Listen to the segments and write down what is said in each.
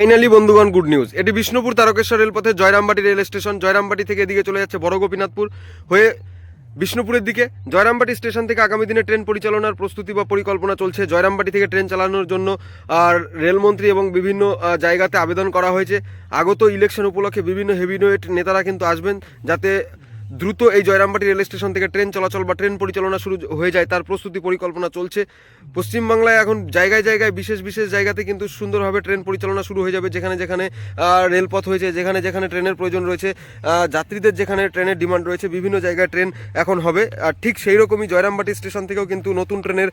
Finally বন্ধুগণ, good news. এটি বিষ্ণুপুর তারকেশ্বর রেলপথে জয়রামবাটি রেল স্টেশন। জয়রামবাটি থেকে এদিকে চলে যাচ্ছে বড় গোপীনাথপুর হয়ে বিষ্ণুপুরের দিকে। জয়রামবাটি স্টেশন থেকে আগামী দিনে ট্রেন পরিচালনার প্রস্তুতি বা পরিকল্পনা চলছে। জয়রামবাটি থেকে ট্রেন চালানোর জন্য আর রেলমন্ত্রী এবং বিভিন্ন জায়গাতে আবেদন করা হয়েছে। আগত ইলেকশন উপলক্ষে বিভিন্ন হেভিওয়েট নেতারা কিন্তু আসবেন, যাতে দ্রুত এই জয়রামবাটি রেল স্টেশন থেকে ট্রেন চলাচল বা ট্রেন পরিচালনা শুরু হয়ে যায়, তার প্রস্তুতি পরিকল্পনা চলছে। পশ্চিমবাংলায় এখন জায়গায় জায়গায় বিশেষ বিশেষ জায়গাতে কিন্তু সুন্দরভাবে ট্রেন পরিচালনা শুরু হয়ে যাবে। যেখানে যেখানে রেলপথ হয়েছে, যেখানে যেখানে ট্রেনের প্রয়োজন রয়েছে, যাত্রীদের যেখানে ট্রেনের ডিমান্ড রয়েছে, বিভিন্ন জায়গায় ট্রেন এখন হবে। আর ঠিক সেই রকমই জয়রামবাটি স্টেশন থেকেও কিন্তু নতুন ট্রেনের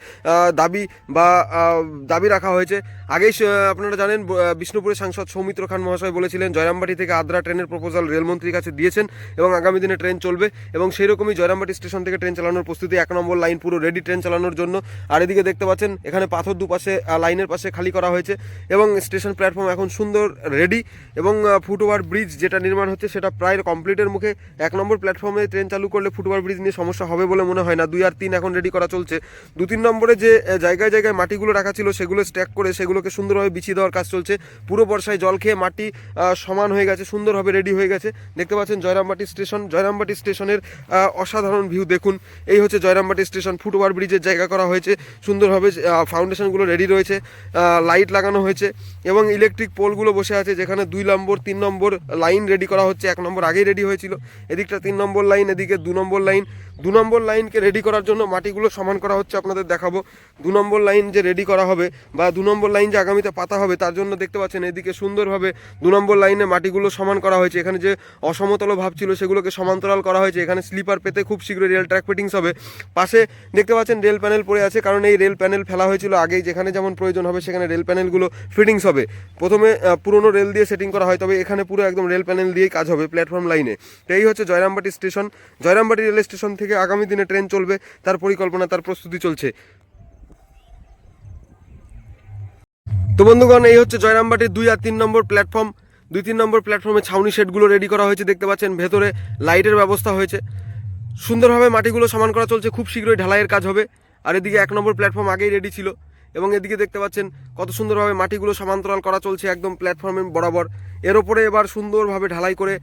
দাবি রাখা হয়েছে। আগেই আপনারা জানেন, বিষ্ণুপুরের সাংসদ সৌমিত্র খান মহাশয় বলেছিলেন জয়রামবাটি থেকে আদ্রা ট্রেনের প্রপোজাল রেলমন্ত্রীর কাছে দিয়েছেন এবং আগামী দিনে ট্রেন চলবে। এবং সেই রকমই জয়রামবাটি স্টেশন থেকে ট্রেন চালানোর প্রস্তুতি, 1 নম্বর লাইন পুরো রেডি ট্রেন চালানোর জন্য। আর এদিকে দেখতে পাচ্ছেন এখানে পাথর দুপাশে লাইনের পাশে খালি করা হয়েছে এবং স্টেশন প্ল্যাটফর্ম এখন সুন্দর রেডি। এবং ফুটওভার ব্রিজ যেটা নির্মাণ হচ্ছে সেটা প্রায় কমপ্লিটের মুখে। 1 নম্বর প্ল্যাটফর্মে ট্রেন চালু করলে ফুটওভার ব্রিজ নিয়ে সমস্যা হবে বলে মনে হয় না। 2 আর 3 এখন রেডি করা চলছে। 2-3 নম্বরে যে জায়গায় জায়গায় মাটিগুলো রাখা ছিল সেগুলো স্ট্যাক করে সেগুলোকে সুন্দরভাবে বিছিয়ে দেওয়ার কাজ চলছে। পুরো বর্ষায় জল খেয়ে মাটি সমান হয়ে গেছে, সুন্দরভাবে রেডি হয়ে গেছে। দেখতে পাচ্ছেন জয়রামবাটি স্টেশন। জয়রামবাটি স্টেশনের অসাধারণ ভিউ দেখুন। এই হচ্ছে জয়রামবাটি স্টেশন। ফুটওভার ব্রিজের জায়গা করা হয়েছে সুন্দরভাবে, ফাউন্ডেশনগুলো রেডি রয়েছে, লাইট লাগানো হয়েছে এবং ইলেকট্রিক পোলগুলো বসে আছে। যেখানে 2 নম্বর 3 নম্বর লাইন রেডি করা হচ্ছে। 1 নম্বর আগেই রেডি হয়েছিল, এদিকটা 3 নম্বর লাইন, এদিকে 2 নম্বর লাইন। 2 নম্বর লাইনকে রেডি করার জন্য মাটিগুলো সমান করা হচ্ছে। আপনাদের দেখাবো 2 নম্বর লাইন যে রেডি করা হবে বা 2 নম্বর লাইন যে আগামীতে পাতা হবে, তার জন্য দেখতে পাচ্ছেন এদিকে সুন্দরভাবে 2 নম্বর লাইনে মাটিগুলো সমান করা হয়েছে। এখানে যে অসমতল ভাব ছিল সেগুলোকে সমান্তরাল করা হয়েছে। এখানে স্লিপার পেতে খুব শীঘ্রই রেল ট্র্যাক ফিটিংস হবে। পাশে দেখতে পাচ্ছেন রেল প্যানেল পড়ে আছে, কারণ এই রেল প্যানেল ফেলা হয়েছিল আগেই। যেখানে যেমন প্রয়োজন হবে সেখানে রেল প্যানেলগুলো ফিটিংস হবে। প্রথমে পুরনো রেল দিয়ে সেটিং করা হয়, তবে এখানে পুরো একদম রেল প্যানেল দিয়েই কাজ হবে প্ল্যাটফর্ম লাইনে। তো এই হচ্ছে Jayrambati station. Jayrambati rail station থেকে আগামী দিনে ট্রেন চলবে, তার পরিকল্পনা, তার প্রস্তুতি চলছে। তো বন্ধুগণ, এই হচ্ছে জয়রামবাটির 2 আর 3 নম্বর প্ল্যাটফর্ম। 2-3 নম্বর প্ল্যাটফর্মে ছাউনি শেডগুলো রেডি করা হয়েছে। দেখতে পাচ্ছেন ভেতরে লাইটের ব্যবস্থা হয়েছে। সুন্দরভাবে মাটিগুলো সমান করা চলছে, খুব শীঘ্রই ঢালাইয়ের কাজ হবে। আর এদিকে 1 নম্বর প্ল্যাটফর্ম আগেই রেডি ছিল এবং এদিকে দেখতে পাচ্ছেন কত সুন্দরভাবে মাটিগুলো সমান্তরাল করা চলছে একদম প্ল্যাটফর্মে বরাবর। এর ওপরে এবার সুন্দরভাবে ঢালাই করে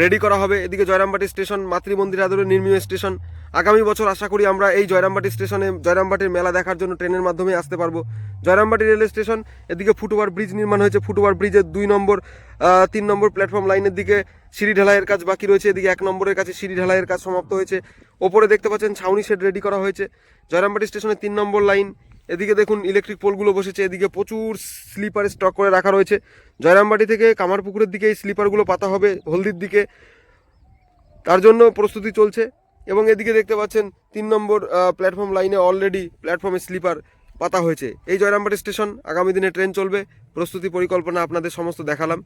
রেডি করা হবে। এদিকে জয়রামবাটি স্টেশন মাতৃমন্দির আদরে নির্মীয় স্টেশন। আগামী বছর আশা করি আমরা এই জয়রামবাটি স্টেশনে জয়রামবাটির মেলা দেখার জন্য ট্রেনের মাধ্যমে আসতে পারবো। Jayrambati rail station. এদিকে ফুটওভার ব্রিজ নির্মাণ হয়েছে। ফুটওভার ব্রিজের 2 নম্বর 3 নম্বর প্ল্যাটফর্ম লাইনের দিকে সিঁড়ি ঢালাইয়ের কাজ বাকি রয়েছে। এদিকে 1 নম্বরের কাছে সিঁড়ি ঢালাইয়ের কাজ সমাপ্ত হয়েছে। ওপরে দেখতে পাচ্ছেন ছাউনি শেড রেডি করা হয়েছে। জয়রামবাটি স্টেশনের 3 নম্বর লাইন। এদিকে দেখুন ইলেকট্রিক পোলগুলো বসেছে। এদিকে প্রচুর স্লিপার স্টক করে রাখা রয়েছে। জয়রামবাটি থেকে কামারপুকুরের দিকে এই স্লিপারগুলো পাতা হবে হলদির দিকে, তার জন্য প্রস্তুতি চলছে। এবং এদিকে দেখতে পাচ্ছেন 3 নম্বর প্ল্যাটফর্ম লাইনে অলরেডি প্ল্যাটফর্মে স্লিপার পাতা হয়েছে। এই জয়রামবাটি স্টেশন, আগামী দিনে ট্রেন চলবে, প্রস্তুতি পরিকল্পনা আপনাদের সমস্ত দেখালাম।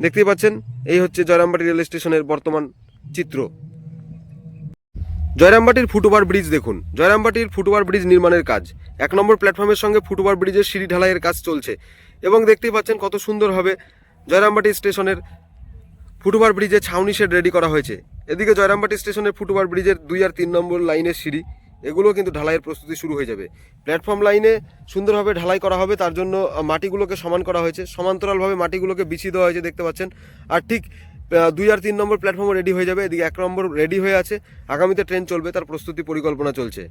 দেখতেই পাচ্ছেন এই হচ্ছে জয়রামবাটি রেল স্টেশনের বর্তমান চিত্র। জয়রামবাটির ফুটওভার ব্রিজ দেখুন। জয়রামবাটির ফুটওভার ব্রিজ নির্মাণের কাজ 1 নম্বর প্ল্যাটফর্মের সঙ্গে ফুটওভার ব্রিজের সিঁড়ি ঢালাইয়ের কাজ চলছে এবং দেখতেই পাচ্ছেন কত সুন্দর হবে জয়রামবাটি স্টেশনের ফুটওভার ব্রিজে ছাউনি শেড রেডি করা হয়েছে। এদিকে জয়রামবাটি স্টেশনের ফুটওভার ব্রিজের 2 আর 3 নম্বর লাইনের সিঁড়ি, এগুলো কিন্তু ঢালাইয়ের প্রস্তুতি শুরু হয়ে যাবে। প্ল্যাটফর্ম লাইনে সুন্দরভাবে ঢালাই করা হবে, তার জন্য মাটিগুলোকে সমান করা হয়েছে, সমান্তরালভাবে মাটিগুলোকে বিছিয়ে দেওয়া হয়েছে দেখতে পাচ্ছেন। আর ঠিক 2 আর 3 নম্বর প্ল্যাটফর্মও রেডি হয়ে যাবে। এদিকে 1 নম্বর রেডি হয়ে আছে, আগামীতে ট্রেন চলবে, তার প্রস্তুতি পরিকল্পনা চলছে।